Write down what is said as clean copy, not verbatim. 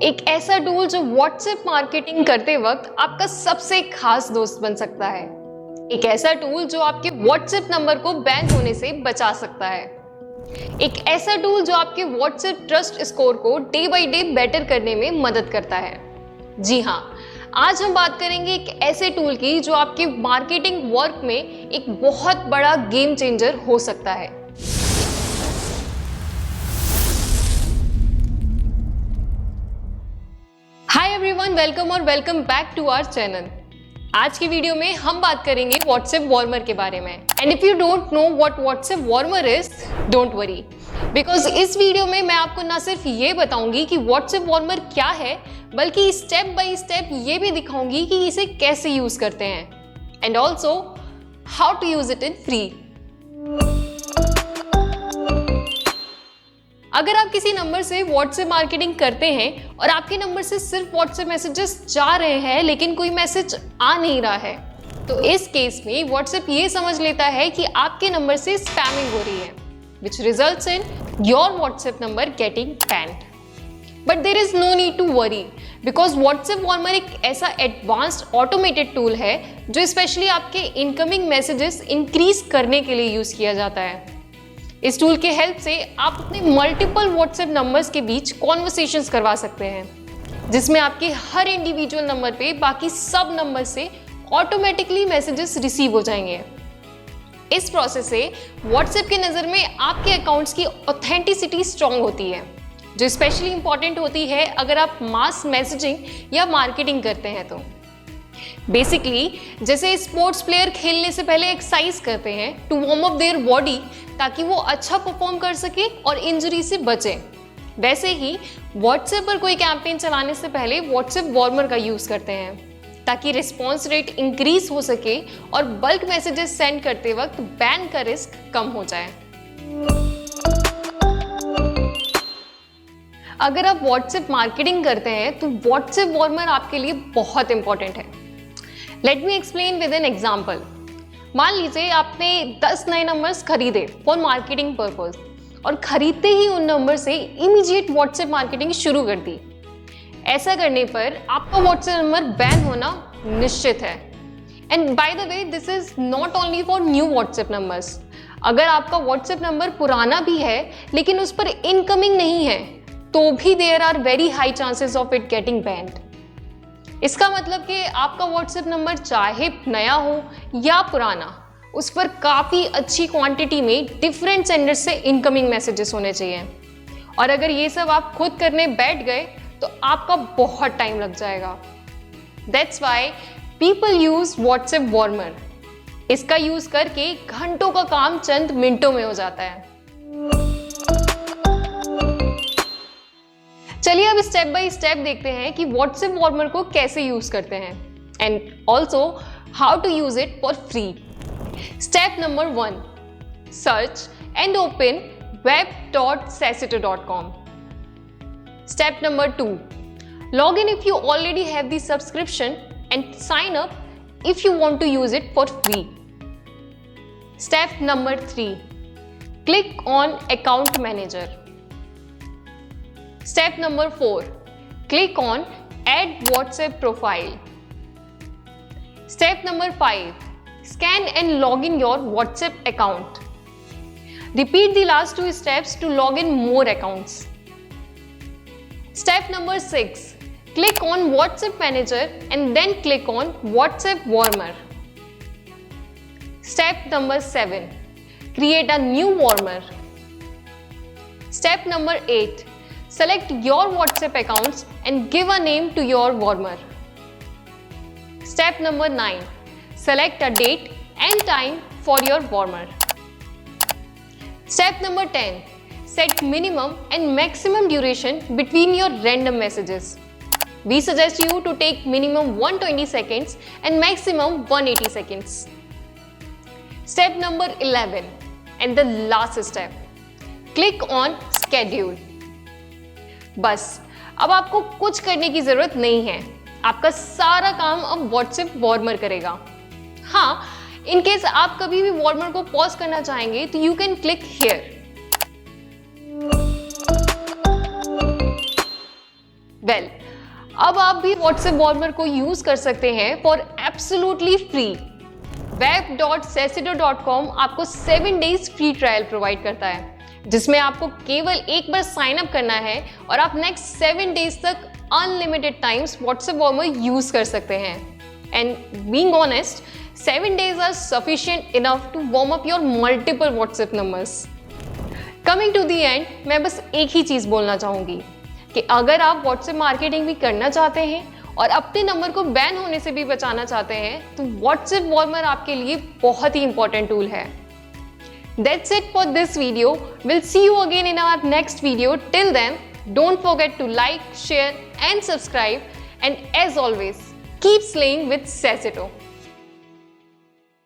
एक ऐसा टूल जो व्हाट्सएप मार्केटिंग करते वक्त आपका सबसे खास दोस्त बन सकता है। एक ऐसा टूल जो आपके व्हाट्सएप नंबर को बैन होने से बचा सकता है। एक ऐसा टूल जो आपके व्हाट्सएप ट्रस्ट स्कोर को डे बाय डे बेटर करने में मदद करता है। जी हाँ, आज हम बात करेंगे एक ऐसे टूल की जो आपके मार्केटिंग वर्क में एक बहुत बड़ा गेम चेंजर हो सकता है। हाय एवरीवन, वेलकम और welcome back to our channel. आज की वीडियो में हम बात करेंगे व्हाट्सएप वार्मर के बारे में। And if you don't know what WhatsApp warmer is, don't worry, because इस वीडियो में मैं आपको ना सिर्फ ये बताऊंगी कि व्हाट्सएप वार्मर क्या है, बल्कि स्टेप बाय स्टेप ये भी दिखाऊंगी कि इसे कैसे यूज करते हैं and also how to use it in free. अगर आप किसी नंबर से व्हाट्सएप मार्केटिंग करते हैं और आपके नंबर से सिर्फ व्हाट्सएप मैसेजेस जा रहे हैं लेकिन कोई मैसेज आ नहीं रहा है, तो इस केस में व्हाट्सएप ये समझ लेता है कि आपके नंबर से स्पैमिंग हो रही है, which results in your WhatsApp number getting banned. But there is no need to worry because WhatsApp Warmer एक ऐसा एडवांस्ड ऑटोमेटेड टूल है जो स्पेशली आपके इनकमिंग मैसेजेस इंक्रीज करने के लिए यूज किया जाता है। इस टूल के हेल्प से आप अपने मल्टीपल व्हाट्सएप नंबर्स के बीच कॉन्वर्सेशंस करवा सकते हैं, जिसमें आपके हर इंडिविजुअल नंबर पे बाकी सब नंबर से ऑटोमेटिकली मैसेजेस रिसीव हो जाएंगे। इस प्रोसेस से व्हाट्सएप की नज़र में आपके अकाउंट्स की ऑथेंटिसिटी स्ट्रांग होती है, जो स्पेशली इंपॉर्टेंट होती है अगर आप मास मैसेजिंग या मार्केटिंग करते हैं तो। बेसिकली जैसे स्पोर्ट्स प्लेयर खेलने से पहले एक्सरसाइज करते हैं to warm up their body ताकि वो अच्छा परफॉर्म कर सके और इंजरी से बचे, वैसे ही व्हाट्सएप पर कोई कैंपेन चलाने से पहले व्हाट्सएप वार्मर का यूज करते हैं ताकि रिस्पॉन्स रेट इंक्रीज हो सके और बल्क मैसेजेस सेंड करते वक्त बैन का रिस्क कम हो जाए। अगर आप व्हाट्सएप मार्केटिंग करते हैं तो व्हाट्सएप वार्मर आपके लिए बहुत इंपॉर्टेंट है। Let me explain with an example. मान लीजिए आपने 10 नए नंबर्स खरीदे फॉर मार्केटिंग पर्पस और खरीदते ही उन नंबर से इमीडिएट व्हाट्सएप मार्केटिंग शुरू कर दी। ऐसा करने पर आपका व्हाट्सएप नंबर बैन होना निश्चित है। And by the way, this is not only for new WhatsApp numbers. अगर आपका व्हाट्सएप नंबर पुराना भी है लेकिन उस पर इनकमिंग नहीं है, तो भी there are very high chances of it getting banned. इसका मतलब कि आपका व्हाट्सएप नंबर चाहे नया हो या पुराना, उस पर काफ़ी अच्छी क्वांटिटी में डिफरेंट सेंडर से इनकमिंग मैसेजेस होने चाहिए। और अगर ये सब आप खुद करने बैठ गए तो आपका बहुत टाइम लग जाएगा। That's why people use WhatsApp warmer. इसका यूज करके घंटों का काम चंद मिनटों में हो जाता है। चलिए अब स्टेप बाय स्टेप देखते हैं कि व्हाट्सएप वार्मर को कैसे यूज करते हैं and also how to use it for free. Step number 1, search and open web.sasito.com. Step number 2, log in if you already have the subscription and sign up if you want to use it for free. Step number 3, click on account manager. Step number 4, click on add WhatsApp profile. Step number 5, scan and log in your WhatsApp account. Repeat the last 2 steps to log in more accounts. Step number 6, click on WhatsApp manager and then click on WhatsApp warmer. Step number 7, create a new warmer. Step number 8, select your WhatsApp accounts and give a name to your warmer. Step number 9, select a date and time for your warmer. Step number 10, set minimum and maximum duration between your random messages. We suggest you to take minimum 120 seconds and maximum 180 seconds. Step number 11 and the last step, click on schedule. बस अब आपको कुछ करने की जरूरत नहीं है, आपका सारा काम अब व्हाट्सएप वार्मर करेगा। हाँ, इन केस आप कभी भी वार्मर को पॉज करना चाहेंगे तो you can click here. Well, अब आप भी व्हाट्सएप वार्मर को यूज कर सकते हैं फॉर एब्सोल्युटली फ्री। web.sesito.com आपको 7 डेज फ्री ट्रायल प्रोवाइड करता है, जिसमें आपको केवल एक बार साइन अप करना है और आप नेक्स्ट 7 डेज तक unlimited times WhatsApp warmer use कर सकते हैं। And being honest, 7 days are sufficient enough to warm up your multiple WhatsApp numbers. Coming to the end, मैं बस एक ही चीज़ बोलना चाहूँगी कि अगर आप WhatsApp मार्केटिंग भी करना चाहते हैं और अपने नंबर को बैन होने से भी बचाना चाहते हैं, तो WhatsApp वार्मर आपके लिए बहुत ही इंपॉर्टेंट टूल है। That's it for this video. We'll see you again in our next video. Till then, don't forget to like, share and subscribe. And as always, keep slaying with Sesito.